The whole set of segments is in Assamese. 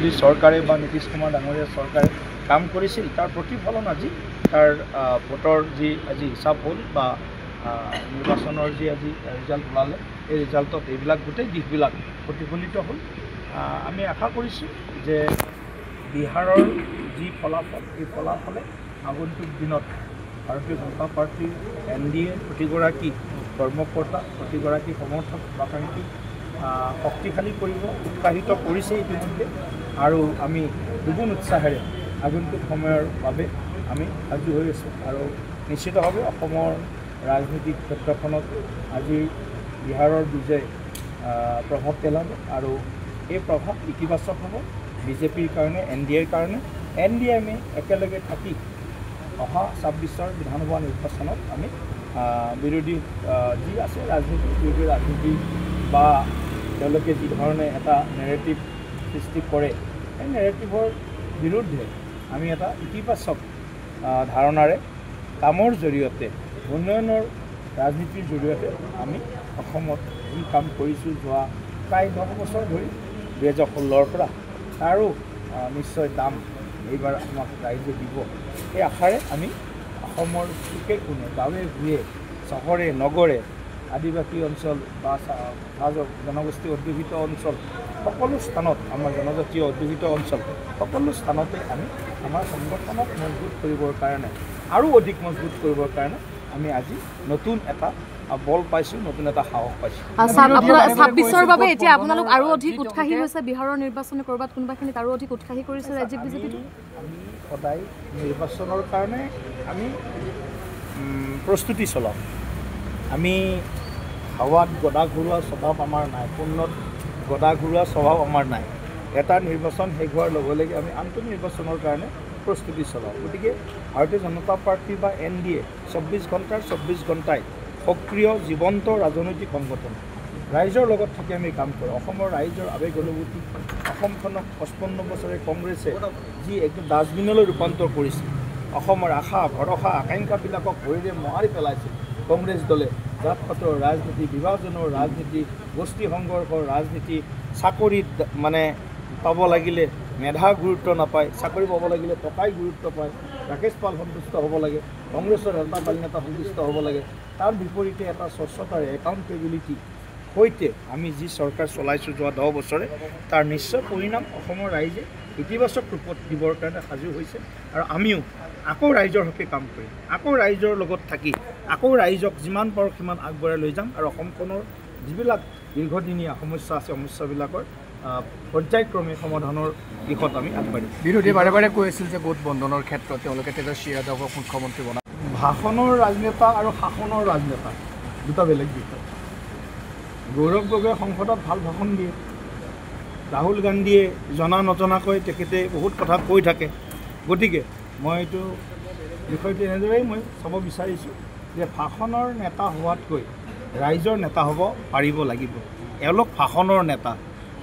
মোদী চৰকাৰে বা নীতিশ কুমাৰ ডাঙৰীয়া চৰকাৰে কাম কৰিছিল তাৰ প্ৰতিফলন আজি তাৰ ভোটৰ যি আজি হিচাপ হ'ল বা নিৰ্বাচনৰ যি আজি ৰিজাল্ট ওলালে এই ৰিজাল্টত এইবিলাক গোটেই দিশবিলাক প্ৰতিফলিত হ'ল। আমি আশা কৰিছোঁ যে বিহাৰৰ যি ফলাফল এই ফলাফলে আগন্তুক দিনত ভাৰতীয় জনতা পাৰ্টীৰ NDA প্ৰতিগৰাকী কৰ্মকৰ্তা প্ৰতিগৰাকী সমৰ্থক আকাংক্ষী শক্তিশালী কৰিব উৎসাহিত কৰিছে ইতিমধ্যে আৰু আমি দুগুণ উৎসাহেৰে আগন্তুক সময়ৰ বাবে আমি সাজু হৈ আছোঁ আৰু নিশ্চিতভাৱে অসমৰ ৰাজনৈতিক ক্ষেত্ৰখনত আজি বিহাৰৰ বিজয় প্ৰভাৱ পেলাব আৰু এই প্ৰভাৱ ইতিবাচক হ'ব বিজেপিৰ কাৰণে NDAৰ কাৰণে NDMে একেলগে থাকি অহা 26ৰ বিধানসভা নিৰ্বাচনত আমি বিৰোধী যি আছে বিৰোধী ৰাজনীতি বা তেওঁলোকে যি ধৰণে এটা নেৰেটিভ সৃষ্টি কৰে এই নেৰেটিভৰ বিৰুদ্ধে আমি এটা ইতিবাচক ধাৰণাৰে কামৰ জৰিয়তে উন্নয়নৰ ৰাজনীতিৰ জৰিয়তে আমি অসমত যি কাম কৰিছোঁ যোৱা প্ৰায় 10 বছৰ ধৰি 2016ৰ পৰা তাৰো নিশ্চয় দাম এইবাৰ আমাক ৰাইজে দিব এই আশাৰে আমি অসমৰ চুকে কোণে গাঁৱে ভূঞে চহৰে নগৰে আদিবাসী অঞ্চল বা জনগোষ্ঠী অধ্যুষিত অঞ্চল সকলো স্থানত আমাৰ জনজাতীয় অধ্যুষিত অঞ্চল সকলো স্থানতে আমি আমাৰ সংগঠনক মজবুত কৰিবৰ কাৰণে আৰু অধিক মজবুত কৰিবৰ কাৰণে আমি আজি নতুন এটা বল পাইছোঁ নতুন এটা সাহস পাইছোঁ। 26ৰ বাবে এতিয়া আপোনালোক আৰু অধিক উৎসাহী হৈছে বিহাৰৰ নিৰ্বাচনে ক'ৰবাত কোনোবাখিনিত আৰু অধিক উৎসাহী কৰিছে ৰাজ্যিক বিজেপিটো আমি সদায় নিৰ্বাচনৰ কাৰণে আমি প্ৰস্তুতি চলাওঁ আমি হাৱাত গদা ঘূৰোৱা স্বভাৱ আমাৰ নাই পুণ্যত গদা ঘূৰোৱা স্বভাৱ আমাৰ নাই এটা নিৰ্বাচন শেষ হোৱাৰ লগে লগে আমি আনটো নিৰ্বাচনৰ কাৰণে প্ৰস্তুতি চলাওঁ গতিকে ভাৰতীয় জনতা পাৰ্টি বা NDA 24 ঘণ্টাৰ 24 ঘণ্টাই সক্ৰিয় জীৱন্ত ৰাজনৈতিক সংগঠন ৰাইজৰ লগত থাকি আমি কাম কৰোঁ অসমৰ ৰাইজৰ আৱেগ অনুভূতি অসমখনক 55 বছৰে কংগ্ৰেছে যি একদম ডাষ্টবিনলৈ ৰূপান্তৰ কৰিছিল অসমৰ আশা ভৰসা আকাংক্ষাবিলাকক ভৰিৰে মোহাৰি পেলাইছিল কংগ্ৰেছ দলে জাত পাতৰ ৰাজনীতি বিভাজনৰ ৰাজনীতি গোষ্ঠী সংঘৰ্ষৰ ৰাজনীতি চাকৰিত মানে পাব লাগিলে মেধা গুৰুত্ব নাপায় চাকৰি পাব লাগিলে টকাই গুৰুত্ব পায় ৰাকেশ পাল সন্তুষ্ট হ'ব লাগে কংগ্ৰেছৰ নেতা পাল নেতা সন্তুষ্ট হ'ব লাগে তাৰ বিপৰীতে এটা স্বচ্ছতাৰে একাউণ্টেবিলিটি সৈতে আমি যি চৰকাৰ চলাইছোঁ যোৱা 10 বছৰে তাৰ নিশ্চয় পৰিণাম অসমৰ ৰাইজে ইতিবাচক ৰূপত দিবৰ কাৰণে সাজু হৈছে আৰু আমিও আকৌ ৰাইজৰ হকে কাম কৰিম আকৌ ৰাইজৰ লগত থাকি আকৌ ৰাইজক যিমান পাৰোঁ সিমান আগবঢ়াই লৈ যাম আৰু অসমখনৰ যিবিলাক দীৰ্ঘদিনীয়া সমস্যা আছে সমস্যাবিলাকৰ পৰ্যায়ক্ৰমে সমাধানৰ দিশত আমি আগবাঢ়িম। বিৰোধীয়ে বাৰে বাৰে কৈ আছিল যে গোট বন্ধনৰ ক্ষেত্ৰত তেওঁলোকে তেজস্বী যাদৱক মুখ্যমন্ত্ৰী বনায় ভাষণৰ ৰাজনেতা আৰু শাসনৰ ৰাজনেতা দুটা বেলেগ বিষয় গৌৰৱ গগৈয়ে সংসদত ভাল ভাষণ দিয়ে ৰাহুল গান্ধীয়ে জনা নজনাকৈ তেখেতে বহুত কথা কৈ থাকে গতিকে মই এইটো বিষয়টো এনেদৰেই মই চাব বিচাৰিছোঁ যে ভাষণৰ নেতা হোৱাতকৈ ৰাইজৰ নেতা হ'ব পাৰিব লাগিব এওঁলোক ভাষণৰ নেতা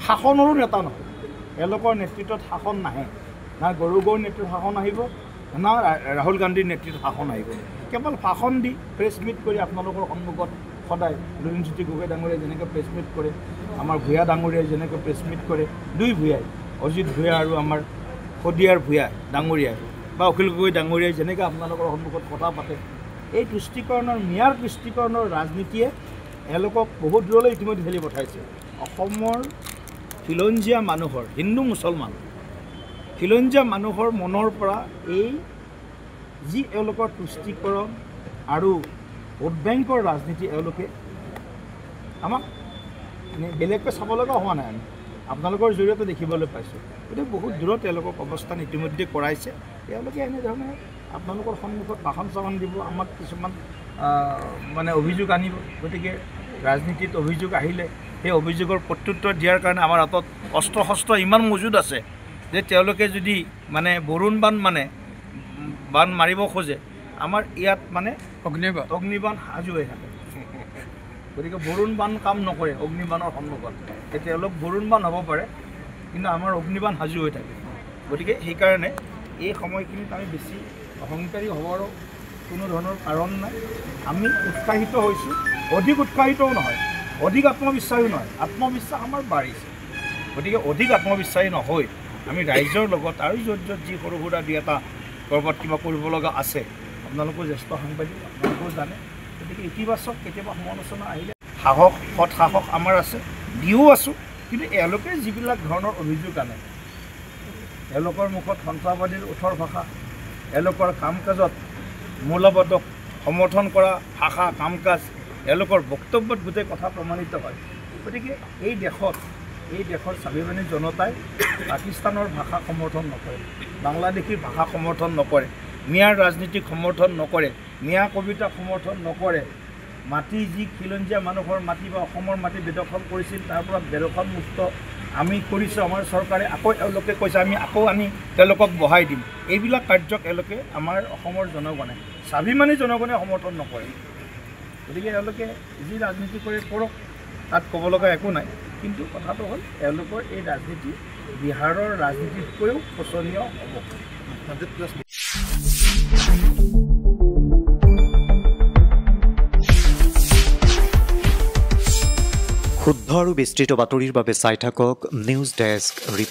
শাসনৰো নেতা নহয় এওঁলোকৰ নেতৃত্বত শাসন নাহে না গৌৰৱৰ নেতৃত্বত শাসন আহিব না ৰাহুল গান্ধীৰ নেতৃত্বত শাসন আহিব কেৱল ভাষণ দি প্ৰেছ মিট কৰি আপোনালোকৰ সন্মুখত সদায় লুৰিণজ্যোতি গগৈ ডাঙৰীয়াই যেনেকৈ প্ৰেছ মিট কৰে আমাৰ ভূঞা ডাঙৰীয়াই যেনেকৈ প্ৰেছ মিট কৰে দুই ভূঞাই অজিত ভূঞা আৰু আমাৰ শদিয়াৰ ভূঞা ডাঙৰীয়াই বা অখিল গগৈ ডাঙৰীয়াই যেনেকৈ আপোনালোকৰ সন্মুখত কথা পাতে এই তুষ্টিকৰণৰ মিয়াৰ তুষ্টিকৰণৰ ৰাজনীতিয়ে এওঁলোকক বহুত দূৰলৈ ইতিমধ্যে ঠেলি পঠাইছে অসমৰ খিলঞ্জীয়া মানুহৰ হিন্দু মুছলমান খিলঞ্জীয়া মানুহৰ মনৰ পৰা এই যি এওঁলোকৰ তুষ্টিকৰণ আৰু ভোট বেংকৰ ৰাজনীতি এওঁলোকে আমাক বেলেগকৈ চাব লগা হোৱা নাই আমি আপোনালোকৰ জৰিয়তে দেখিবলৈ পাইছোঁ গতিকে বহুত দূৰত তেওঁলোকক অৱস্থান ইতিমধ্যে কৰাইছে তেওঁলোকে এনেধৰণে আপোনালোকৰ সন্মুখত ভাষণ চাষণ দিব আমাক কিছুমান মানে অভিযোগ আনিব গতিকে ৰাজনীতিত অভিযোগ আহিলে সেই অভিযোগৰ প্ৰত্যুত্তৰ দিয়াৰ কাৰণে আমাৰ হাতত অস্ত্ৰ শস্ত্ৰ ইমান মজুত আছে যে তেওঁলোকে যদি মানে বৰুণ বান মাৰিব খোজে আমাৰ ইয়াত মানে অগ্নিবাণ সাজু হৈ থাকে গতিকে বৰুণ বান কাম নকৰে অগ্নিবাণৰ সন্মুখত তেওঁলোক বৰুণ বান হ'ব পাৰে কিন্তু আমাৰ অগ্নিবাণ সাজু হৈ থাকে গতিকে সেইকাৰণে এই সময়খিনিত আমি বেছি অহংকাৰী হ'বৰো কোনো ধৰণৰ কাৰণ নাই আমি উৎসাহিত হৈছোঁ অধিক উৎসাহিতও নহয় অধিক আত্মবিশ্বাসী নহয় আত্মবিশ্বাস আমাৰ বাঢ়িছে গতিকে অধিক আত্মবিশ্বাসী নহয় আমি ৰাইজৰ লগত আৰু য'ত য'ত যি সৰু সুৰা দুই এটা ক'ৰবাত কিবা কৰিব লগা আছে আপোনালোকো জ্যেষ্ঠ সাংবাদিক আপোনালোকেও জানে গতিকে ইতিবাচক কেতিয়াবা সমালোচনা আহিলে সাহস সৎ সাহস আমাৰ আছে দিও আছোঁ কিন্তু এওঁলোকে যিবিলাক ধৰণৰ অভিযোগ আনে এওঁলোকৰ মুখত সন্ত্ৰাসবাদীৰ ওঠৰ ভাষা এওঁলোকৰ কাম কাজত মৌলবাদক সমৰ্থন কৰা ভাষা কাম কাজ এওঁলোকৰ বক্তব্যত গোটেই কথা প্ৰমাণিত হয় গতিকে এই দেশৰ স্বাভিমানী জনতাই পাকিস্তানৰ ভাষা সমৰ্থন নকৰে বাংলাদেশীৰ ভাষা সমৰ্থন নকৰে মিয়াৰ ৰাজনীতিক সমৰ্থন নকৰে মিয়া কবিতা সমৰ্থন নকৰে মাটি যি খিলঞ্জীয়া মানুহৰ মাটি বা অসমৰ মাটি বেদখল কৰিছিল তাৰ পৰা বেদখল মুক্ত আমি কৰিছোঁ আমাৰ চৰকাৰে আকৌ এওঁলোকে কৈছে আমি আকৌ আনি তেওঁলোকক বহাই দিম এইবিলাক কাৰ্যক এওঁলোকে আমাৰ অসমৰ জনগণে স্বাভিমানী জনগণে সমৰ্থন নকৰে গতিকে এওঁলোকে যি ৰাজনীতি কৰে কৰক তাত ক'ব লগা একো নাই কিন্তু কথাটো হ'ল এওঁলোকৰ এই ৰাজনীতি বিহাৰৰ ৰাজনীতিতকৈও শোচনীয় হ'ব শুদ্ধ আৰু বিস্তৃত বাতৰিৰ বাবে চাই থাকক নিউজ ডেস্ক ৰিপৰ্ট।